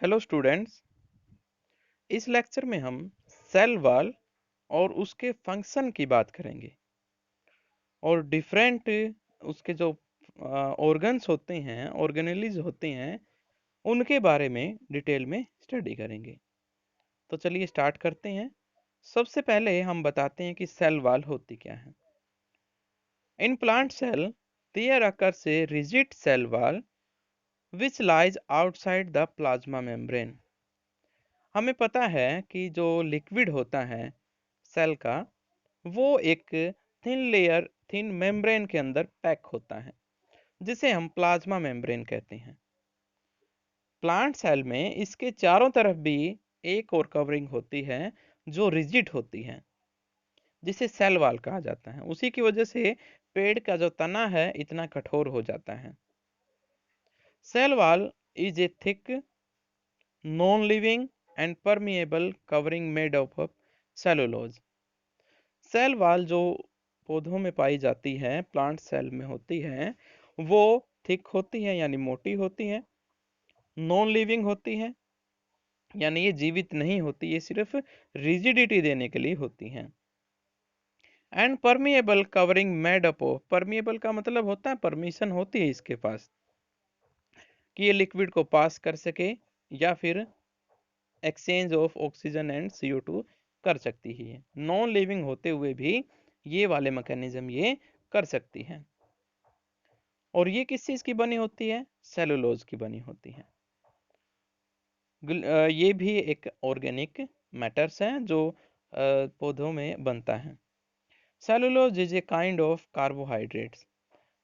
Hello students. इस lecture में हम सेल वॉल और उसके फंक्शन की बात करेंगे और डिफरेंट उसके जो ऑर्गन्स होते हैं, ऑर्गेनेलीज होते हैं, उनके बारे में डिटेल में स्टडी करेंगे। तो चलिए स्टार्ट करते हैं। सबसे पहले हम बताते हैं कि सेल वॉल होती क्या है। In plant cell there occurs a rigid cell wall which lies outside the plasma membrane। हमें पता है कि जो लिक्विड होता है सेल का, वो एक थिन मेम्ब्रेन के अंदर पैक होता है, जिसे हम प्लाज्मा मेम्ब्रेन कहते हैं। प्लांट सेल में इसके चारों तरफ भी एक और कवरिंग होती है जो रिजिड होती है, जिसे सेल वॉल कहा जाता है। उसी की वजह से पेड़ का जो तना है इतना कठोर हो जाता है। Cell wall is a thick non living and permeable covering made of cellulose. Cell wall जो पौधों में पाई जाती है, प्लांट सेल में होती है, वो थिक होती है यानी मोटी होती है, नॉन लिविंग होती है यानी ये जीवित नहीं होती, ये सिर्फ रिजिडिटी देने के लिए होती हैं। And permeable covering made up of, permeable का मतलब होता है परमिशन होती है इसके पास कि ये लिक्विड को पास कर सके या फिर exchange of oxygen and CO2 कर सकती है। नॉन लिविंग होते हुए भी ये वाले मैकेनिज्म ये कर सकती है। और ये किस चीज की बनी होती है? सेलुलोज की बनी होती है। ये भी एक ऑर्गेनिक मैटर्स है जो पौधों में बनता है। Cellulose is a kind of carbohydrates.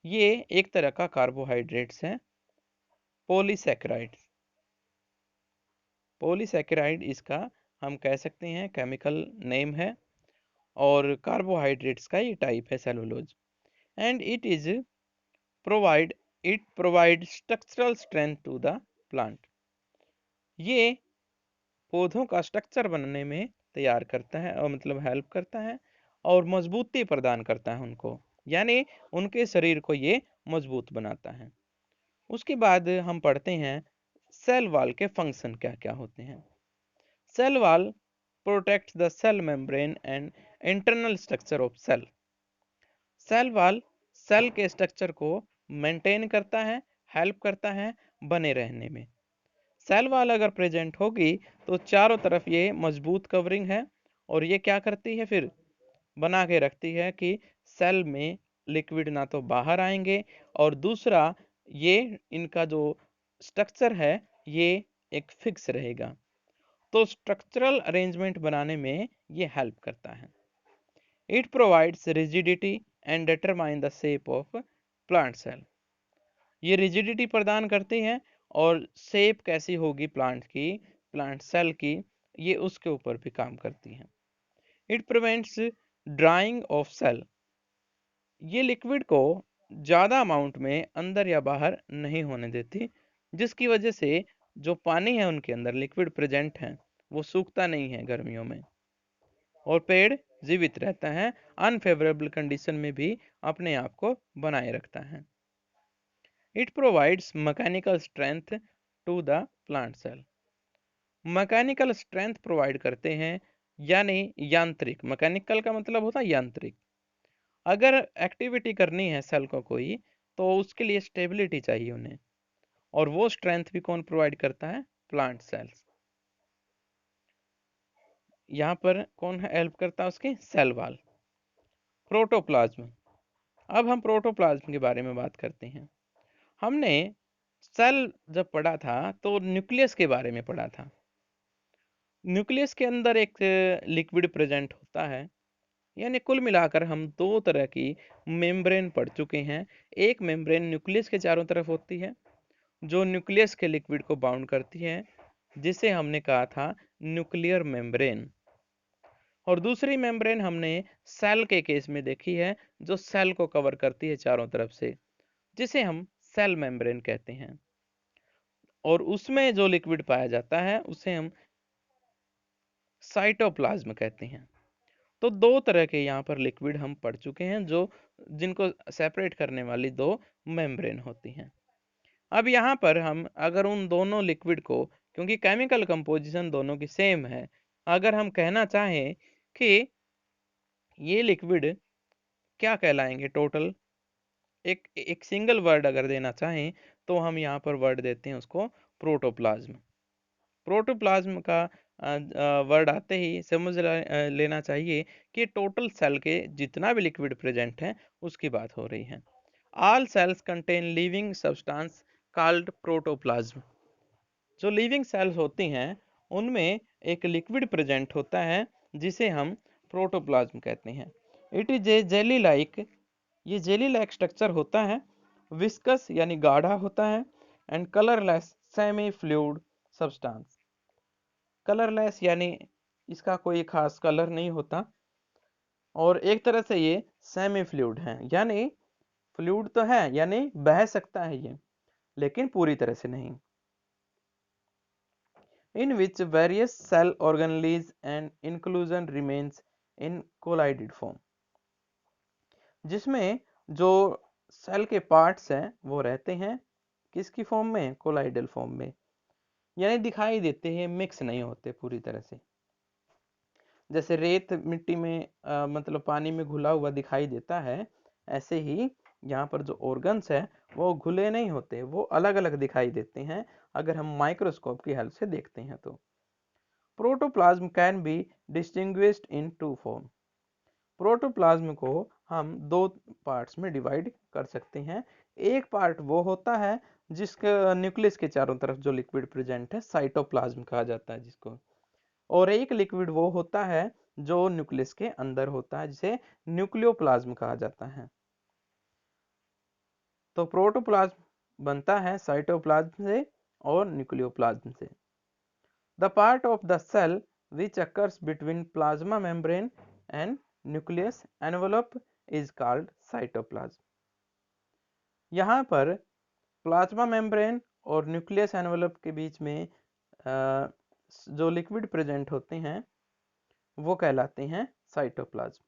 ये एक तरह का कार्बोहाइड्रेट्स है। पॉलीसैकेराइड्स, पॉलीसैकेराइड इसका हम कह सकते हैं केमिकल नेम है। और कार्बोहाइड्रेट्स का ये टाइप है cellulose. And provide it provide structural strength to the plant. ये पौधों का स्ट्रक्चर बनने में तैयार करता है, और मतलब हेल्प करता है और मजबूती प्रदान करता है उनको, यानी उनके शरीर को ये मजबूत बनाता है। उसके बाद हम पढ़ते हैं सेल वॉल के फंक्शन क्या क्या होते हैं। Cell wall protect the cell membrane and internal structure of cell. Cell wall cell के स्ट्रक्चर को मेंटेन करता है, हेल्प करता है बने रहने में। सेल वॉल अगर प्रेजेंट होगी तो चारों तरफ ये मजबूत कवरिंग है, और ये क्या करती है फिर? बना के रखती है कि सेल में लिक्विड ना तो बाहर आएंगे, और दूसरा ये इनका जो स्ट्रक्चर है ये एक फिक्स रहेगा। तो स्ट्रक्चरल अरेंजमेंट बनाने में ये हेल्प करता है। It provides rigidity and determine the shape of plant cell. ये रिजिडिटी प्रदान करती हैं, और शेप कैसी होगी प्लांट की, प्लांट सेल की, ये उसके ऊपर भी काम करती हैं। It prevents drying of cell. ये लिक्विड को ज़्यादा अमाउंट में अंदर या बाहर नहीं होने देती, जिसकी वजह से जो पानी है उनके अंदर लिक्विड प्रेजेंट है वो सूखता नहीं है गर्मियों में, और पेड़ जीवित रहता है, अनफेवरेबल कंडीशन में भी अपने आप को बनाए रखता है। It provides mechanical strength to the plant cell. Mechanical strength provide करते हैं, यानी यांत्रिक, मैकेनिकल का मतलब होता है यांत्रिक। अगर एक्टिविटी करनी है सेल को कोई, तो उसके लिए स्टेबिलिटी चाहिए उन्हें, और वो स्ट्रेंथ भी कौन प्रोवाइड करता है? Plant cells. यहाँ पर कौन हेल्प करता है उसकी? Cell wall. प्रोटोप्लाज्म। अब हम प्रोटोप्लाज्म के बारे में बात करते हैं। हमने सेल जब पढ़ा था तो न्यूक्लियस के बारे में पढ़ा था। न्यूक्लियस के अंदर एक लिक्विड प्रेजेंट होता है, यानी कुल मिलाकर हम दो तरह की मेम्ब्रेन पढ़ चुके हैं। एक मेम्ब्रेन न्यूक्लियस के चारों तरफ होती है जो न्यूक्लियस के लिक्विड को बाउंड करती है, जिसे हमने कहा था न्यूक्लियर मेम्ब्रेन। और दूसरी मेम्ब्रेन हमने सेल के केस में देखी है, जो सेल को कवर करती है चारों तरफ से, जिसे हम सेल मेम्ब्रेन कहते हैं। और उसमें जो लिक्विड पाया जाता है उसे हम साइटोप्लाज्म कहते हैं। तो दो तरह के यहाँ पर लिक्विड हम पढ़ चुके हैं, जो जिनको सेपरेट करने वाली दो मेम्ब्रेन होती हैं। अब यहाँ पर हम अगर उन दोनों लिक्विड को, क्योंकि केमिकल कंपोजिशन दोनों की सेम है। अगर हम कहना चाहें कि ये लिक्विड क्या कहलाएंगे टोटल, एक एक सिंगल वर्ड अगर देना चाहें तो हम यहाँ पर वर्ड देते हैं उसको प्रोटोप्लाज्म। प्रोटोप्लाज्म का वर्ड आते ही समझ लेना चाहिए कि टोटल सेल के जितना भी लिक्विड प्रेजेंट है उसकी बात हो रही है। All sales contain living substance called protoplasm. जो लिविंग सेल्स होती हैं उनमें एक लिक्विड प्रेजेंट होता है जिसे हम प्रोटोप्लाज्म कहते हैं। It is a jelly like, ये जेली लाइक स्ट्रक्चर होता है, विस्कस यानी गाढ़ा होता है, and colourless semi fluid substance. Colourless यानी इसका कोई खास कलर नहीं होता, और एक तरह से ये सेमी फ्लूइड है, यानी फ्लूइड तो है यानी बह सकता है ये, लेकिन पूरी तरह से नहीं। in which various cell organelles and inclusion remains in collided form, जिसमें जो सेल के पार्ट्स हैं वो रहते हैं किसकी फॉर्म में, कोलाइडल फॉर्म में, यानी दिखाई देते हैं, मिक्स नहीं होते पूरी तरह से। जैसे रेत मिट्टी में मतलब पानी में घुला हुआ दिखाई देता है, ऐसे ही यहाँ पर जो ऑर्गन्स है वो घुले नहीं होते, वो अलग अलग दिखाई देते हैं अगर हम माइक्रोस्कोप की हेल्प से देखते हैं तो। Protoplasm can be distinguished in two form. Protoplasm को हम दो पार्ट्स में डिवाइड कर सकते हैं। एक पार्ट वो होता है जिसके न्यूक्लियस के चारों तरफ जो लिक्विड प्रेजेंट है, साइटोप्लाज्म कहा जाता है जिसको, और एक लिक्विड वो होता है जो न्यूक्लियस के अंदर होता है जिसे न्यूक्लियोप्लाज्म कहा जाता है। तो प्रोटोप्लाज्म बनता है साइटोप्लाज्म से और न्यूक्लियोप्लाज्म से। The part of the cell which occurs between plasma membrane and nucleus envelope is called cytoplasm। यहाँ पर प्लाज्मा मेम्ब्रेन और न्यूक्लियस एनवेलप के बीच में जो लिक्विड प्रेजेंट होते हैं वो कहलाते हैं साइटोप्लाज्म।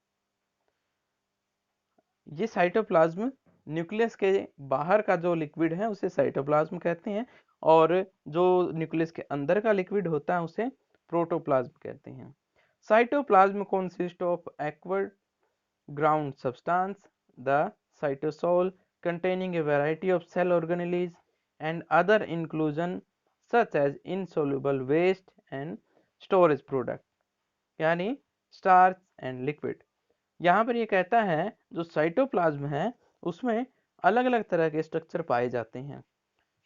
ये साइटोप्लाज्म न्यूक्लियस के बाहर का जो लिक्विड है उसे साइटोप्लाज्म कहते हैं, और जो न्यूक्लियस के अंदर का लिक्विड होता है उसे प्रोटोप्लाज्म कहते हैं। Cytoplasm consist of aqueous ground substance, the cytosol containing a variety of cell organelles and other inclusion such as insoluble waste and storage product, यानी starch and liquid। यहाँ पर ये कहता है जो साइटोप्लाज्म है उसमें अलग अलग तरह के स्ट्रक्चर पाए जाते हैं।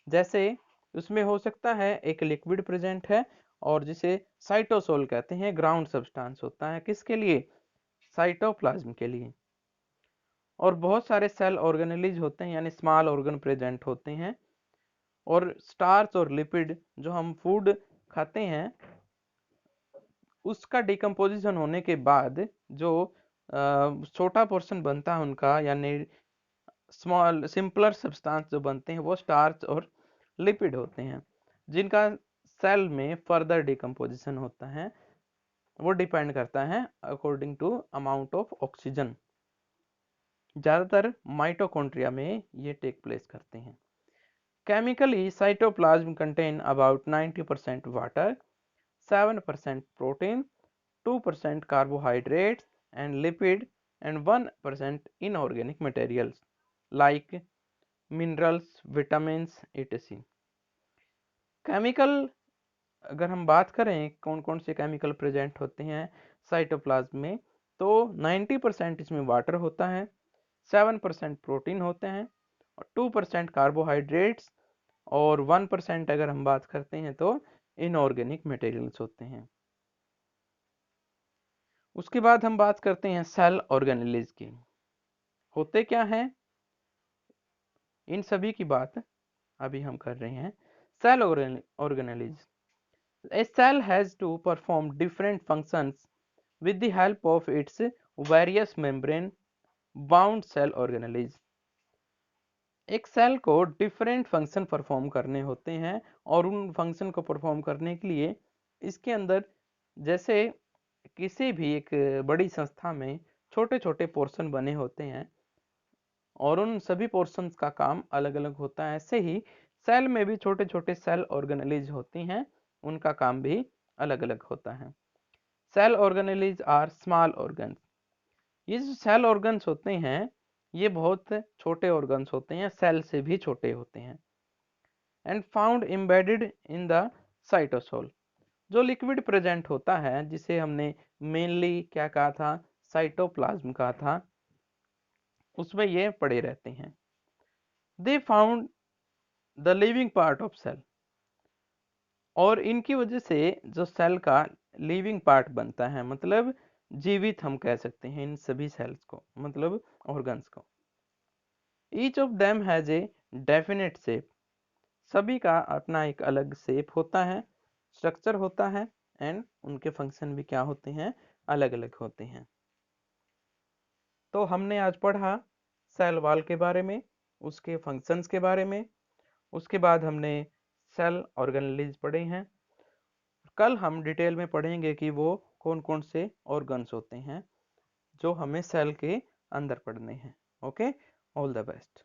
जैसे उसमें हो सकता है एक लिक्विड प्रेजेंट है और जिसे साइटोसोल कहते हैं, ग्राउंड सब्सटेंस होता है किसके लिए, साइटोप्लाज्म के लिए। और बहुत सारे सेल ऑर्गेनेलिज होते हैं यानी स्मॉल ऑर्गन प्रेजेंट होते हैं, और स्टार्च और लिपिड जो हम फूड खाते हैं उसका डिकम्पोजिशन होने के बाद जो छोटा पोर्शन बनता है उनका, यानी स्मॉल सिंपलर सब्सटेंस जो बनते हैं वो स्टार्च और लिपिड होते हैं, जिनका सेल में फर्दर डिकम्पोजिशन होता है। वो डिपेंड करता है according to amount of oxygen. ज़्यादातर माइटोकॉन्ड्रिया में ये टेक प्लेस करते हैं। Chemically cytoplasm contain about 90% water, 7% protein, 2% carbohydrates and lipid, and 1% inorganic materials like minerals, vitamins, etc. Chemical अगर हम बात करें कौन कौन से केमिकल प्रेजेंट होते हैं साइटोप्लाज्म में, तो 90% इसमें वाटर होता है, 7% प्रोटीन होते हैं, और 2% कार्बोहाइड्रेट्स, और 1% अगर हम बात करते हैं तो इनऑर्गेनिक मटेरियल्स होते हैं। उसके बाद हम बात करते हैं सेल ऑर्गेनेलिज की। होते क्या हैं, इन सभी की बात अभी हम कर रहे हैं। Cell organelles, a cell has to perform different functions with the help of its various membrane bound cell organelles। एक सेल को डिफरेंट फंक्शन परफॉर्म करने होते हैं, और उन फंक्शन को परफॉर्म करने के लिए इसके अंदर, जैसे किसी भी एक बड़ी संस्था में छोटे छोटे पोर्शन बने होते हैं और उन सभी पोर्शंस का काम अलग अलग होता है, ऐसे ही सेल में भी छोटे छोटे सेल ऑर्गेनेलिज होती हैं, उनका काम भी अलग अलग होता है। Cell organelles are small organs. ये जो सेल ऑर्गन्स होते हैं ये बहुत छोटे ऑर्गन्स होते हैं, सेल से भी छोटे होते हैं। And found embedded in the cytosol. जो लिक्विड प्रेजेंट होता है जिसे हमने मेनली क्या कहा था, साइटोप्लाज्म कहा था, उसमें ये पड़े रहते हैं। They found the living part of cell. और इनकी वजह से जो सेल का लिविंग पार्ट बनता है, मतलब जीवित हम कह सकते हैं इन सभी सेल्स को, मतलब ऑर्गन्स को। Each of them has a definite shape. सभी का अपना एक अलग शेप होता है, स्ट्रक्चर होता है, एंड उनके फंक्शन भी क्या होते हैं, अलग अलग होते हैं। तो हमने आज पढ़ा सेल वॉल के बारे में, उसके फंक्शंस के बारे में। उसके बाद हमने सेल ऑर्गेनेलीज पढ़े हैं। कल हम डिटेल में पढ़ेंगे कि वो कौन कौन से ऑर्गन्स होते हैं जो हमें सेल के अंदर पढ़ने हैं। Okay, all the best.